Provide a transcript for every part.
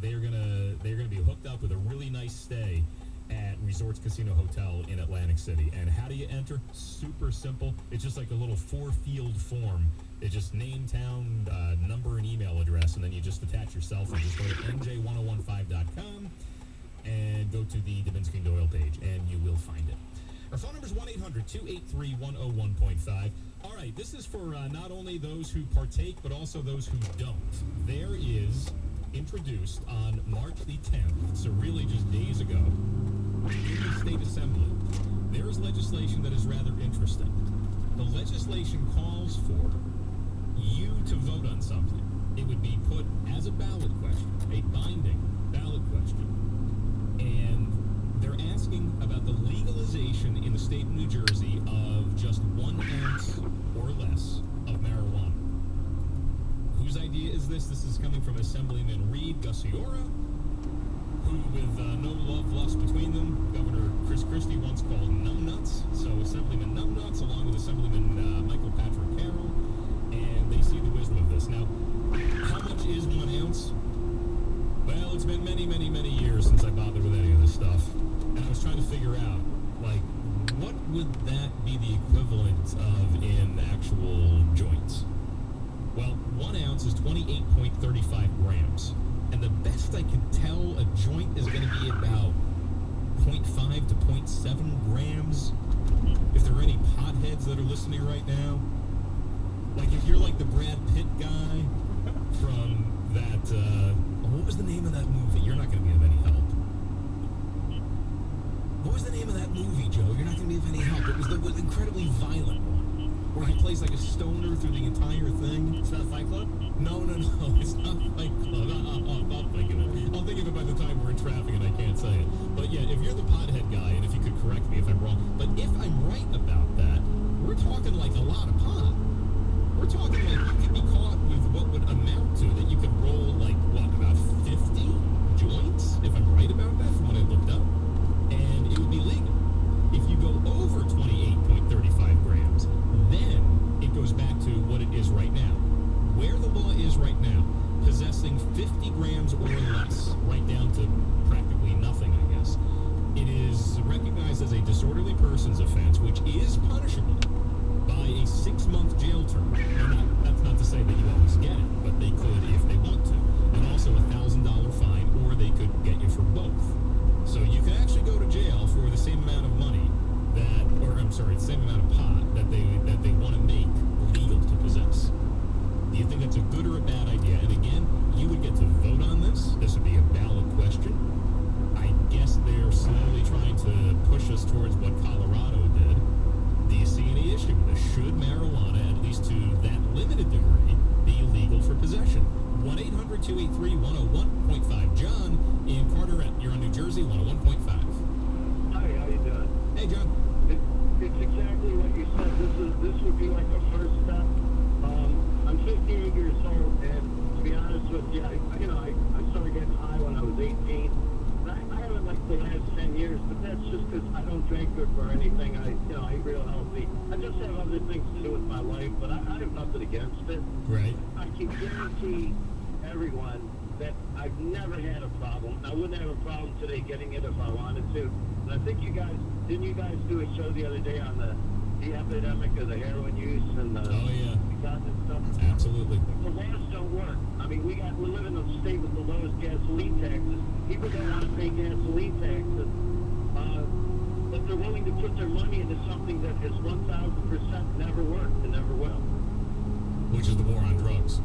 they're gonna be hooked up with a really nice stay at Resorts Casino Hotel in Atlantic City. And how do you enter? Super simple. It's just like a little 4-field form. It's just name, town, number, and email address, and then you just attach yourself and just go to nj1015.com and go to the Davinsky Doyle page, and you will find it. Our phone number is 1-800-283-101.5. All right, this is for not only those who partake, but also those who don't. There is, introduced on March the 10th, so really just days ago, in the State Assembly, there is legislation that is rather interesting. The legislation calls for you to vote on something. It would be put as a ballot question, a binding ballot question. And they're asking about the legalization in the state of New Jersey of just 1 ounce or less of marijuana. Whose idea is this? This is coming from Assemblyman Reed Gussiora, who, with no love lost between them, Governor Chris Christie once called numbnuts. So Assemblyman Numbnuts, along with Assemblyman Michael Patrick Carroll, and they see the wisdom of this. Now, how much is 1 ounce? Well, it's been many, many, many years since I bothered with any of this stuff, and I was trying to figure out, like, what would that be the equivalent of in actual joints? Well, 1 ounce is 28.35 grams. And the best I can tell, a joint is going to be about 0.5 to 0.7 grams. If there are any potheads that are listening right now, like if you're like the Brad Pitt guy from that, what was the name of that movie? You're not going to be of any help. What was the name of that movie, Joe? You're not going to be of any help. It was the incredibly violent one, where he plays like a stoner through the entire thing. It's not Fight Club? No, it's not Fight Club. I'll think of it. I'll think of it by the time we're in traffic and I can't say it. But yeah, if you're the pothead guy, and if you could correct me if I'm wrong, but if I'm right about that, we're talking like a lot of pot. We're talking like you could be caught with what would amount to that you could roll like, what, about 50 joints? If I'm right about that from what I looked up. And it would be legal. If you go over 28.35 grams, then it goes back to what it is right now. Where the law is right now, possessing 50 grams or less, right down to practically nothing, I guess, it is recognized as a disorderly persons offense, which is punishable by a 6-month jail term. Now, that's not to say that you always get it, but they could if they want to. And also a $1,000 fine, or they could get you for both. So you can actually go to jail for the same amount of money the same amount of pot that they want to make legal to possess. Do you think that's a good or a bad idea? And again, you would get to vote on this. This would be a ballot question. I guess they're slowly trying to push us towards what Colorado did. Do you see any issue with this? Should marijuana, at least to that limited degree, be legal for possession? 1-800-283-101.5. John in Carteret. You're on New Jersey, 101.5. Hi, how you doing? Hey, John. It's exactly what you said. This would be like a first step. I'm 58 years old, and to be honest with you, I started getting high when I was 18. And I haven't like the last 10 years, but that's just because I don't drink or anything. I eat real healthy. I just have other things to do with my life, but I have nothing against it. Right. I can guarantee everyone that I've never had a problem. I wouldn't have a problem today getting it if I wanted to. And I think didn't you guys do a show the other day on the epidemic of the heroin use and the gun and stuff? Absolutely. The laws don't work. I mean, we live in a state with the lowest gasoline taxes. People don't want to pay gasoline taxes, but they're willing to put their money into something that has 1,000% never worked and never will. Which is the war on drugs.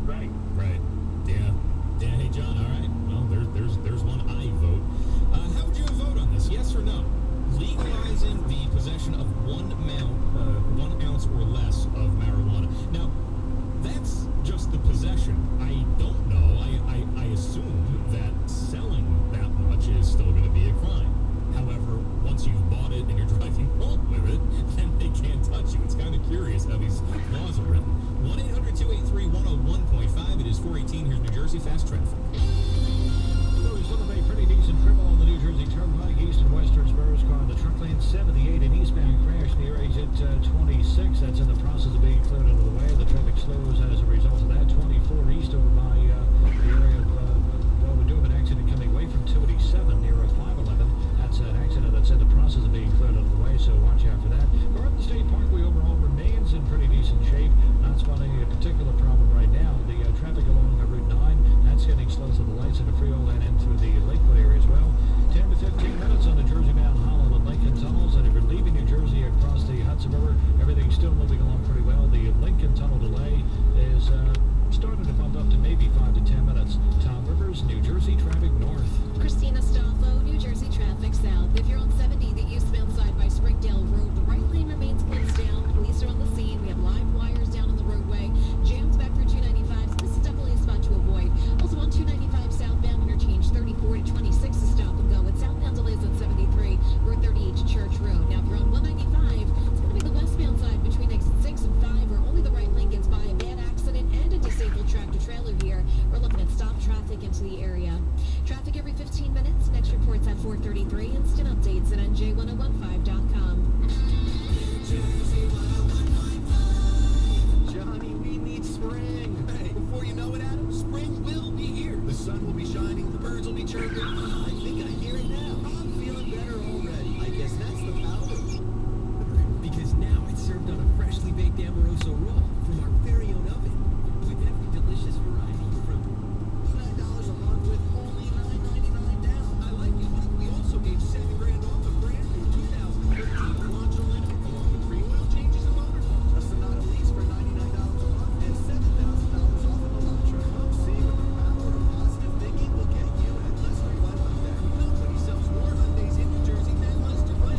Right. Right. Yeah. Hey, John. All right. Well, there's one I vote. How would you vote on this? Yes or no? Legalizing the possession of 1 ounce or less of marijuana. Now, that's just the possession. I don't know. I assume that selling that much is still going to be a crime. However, once you've bought it and you're driving home with it, then they can't touch you. It's kind of curious how these laws are written. 1-800-283-101.5. It is 4:18. Here's New Jersey Fast Traffic. So we still have a pretty decent triple on the New Jersey Turnpike, east and western spurs car on the truck lane. 78 and eastbound crash near exit 26. That's in the process of being cleared out of the way. The traffic slows as a result of that. 24 east over by the area of so watch out for that. Garden State Parkway overall remains in pretty decent shape. Not spotting a particular problem right now. The traffic along Route 9, that's getting slow to the lights into Freehold and into the Lakewood area as well. 10 to 15 minutes on the Jersey-bound Holland and Lincoln tunnels, and if you're leaving New Jersey across the Hudson River, everything's still moving along pretty well. The Lincoln Tunnel delay is starting to bump up to maybe 5 to 10 minutes. Tom Rivers, New Jersey traffic north. Christina Stoffo, New Jersey traffic south. If you're on 70, the eastbound side by Springdale Road, the right lane remains closed down. Police are on the scene. We have live wires down on the roadway. Jams back through 295, so this is definitely a spot to avoid. Also on 295 southbound interchange, 34 to 26 is stop and go. With southbound delays on 73, Route 38 to Church Road. Now if you're on 195, it's going to be the westbound side between exit 6 and 5, where only the right lane gets by. A bad accident and a disabled tractor trailer here. We're looking at stop traffic into the area. Traffic every 15 minutes. Next reports at 4:33. Instant updates at NJ1015.com. Johnny, we need spring. Hey, before you know it, Adam, spring will be here. The sun will be shining, the birds will be chirping. I think I hear it now. I'm feeling better already. I guess that's the power. Because now it's served on a freshly baked Amoroso roll from our very own oven. With every delicious variety from $9 a month with only $9.99 down. I like it. We also gave $7,000 off a brand new 2013 Launcher Limit, along with free oil changes and motor pumps. A Sonata lease for $99 a month and $7,000 off of the Launcher. See what the power of positive thinking will get you at Lester Glenn Hyundai. Nobody sells more Hyundais in New Jersey than Lester Glenn.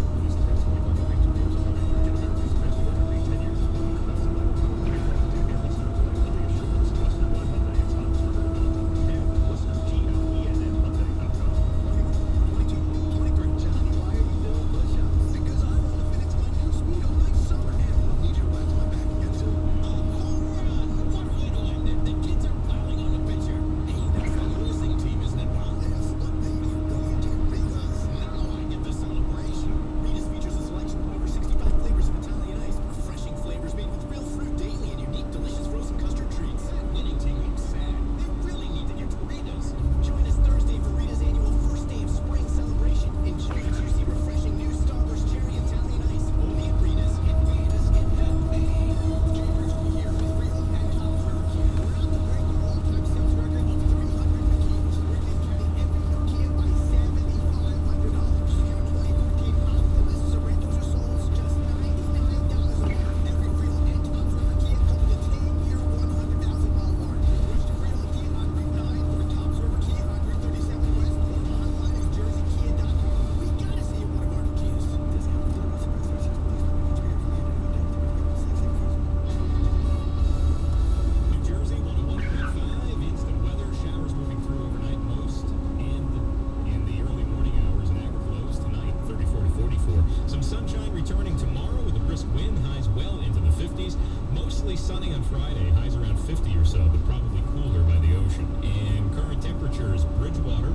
Sunny on Friday, highs around 50 or so, but probably cooler by the ocean. And current temperatures, Bridgewater,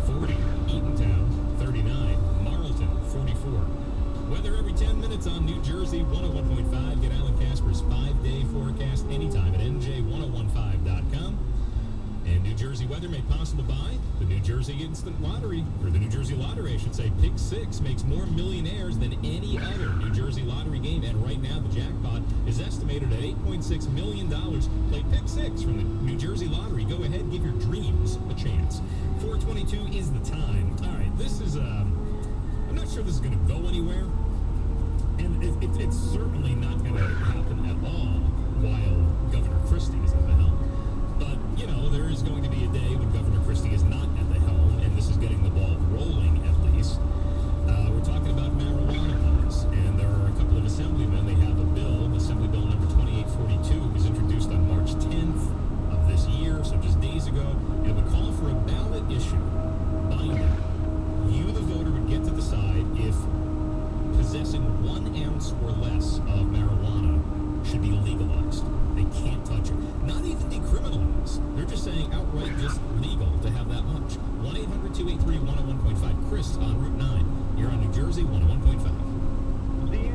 40, Eatontown, 39, Marlton, 44. Weather every 10 minutes on New Jersey 101.5. Get Alan Casper's 5-day forecast anytime at NJ1015.com. And New Jersey weather made possible by the New Jersey Instant Lottery, or the New Jersey Lottery, I should say. Pick 6 makes more millionaires than any other New Jersey lottery game, and right now the jackpot is estimated at $8.6 million. Play Pick 6 from the New Jersey Lottery. Go ahead, give your dreams a chance. 4:22 is the time. All right, this is, I'm not sure this is going to go anywhere, and it's certainly not going to happen at all while Governor Christie is at the helm. But, you know, there is going to be a day when Governor Christie is not at the helm, and this is getting the ball rolling, at least. We're talking about marijuana laws, and there are a couple of assemblymen. They have a bill, Assembly Bill number 2842, was introduced on March 10th of this year, so just days ago. It would call for a ballot issue, binding. You, the voter, would get to decide if possessing 1 ounce or less of marijuana should be legalized. They can't touch it. Not even decriminalized. They're just saying outright just legal to have that much. 1-800-283-101.5. Chris on Route 9. You're on New Jersey 101.5. The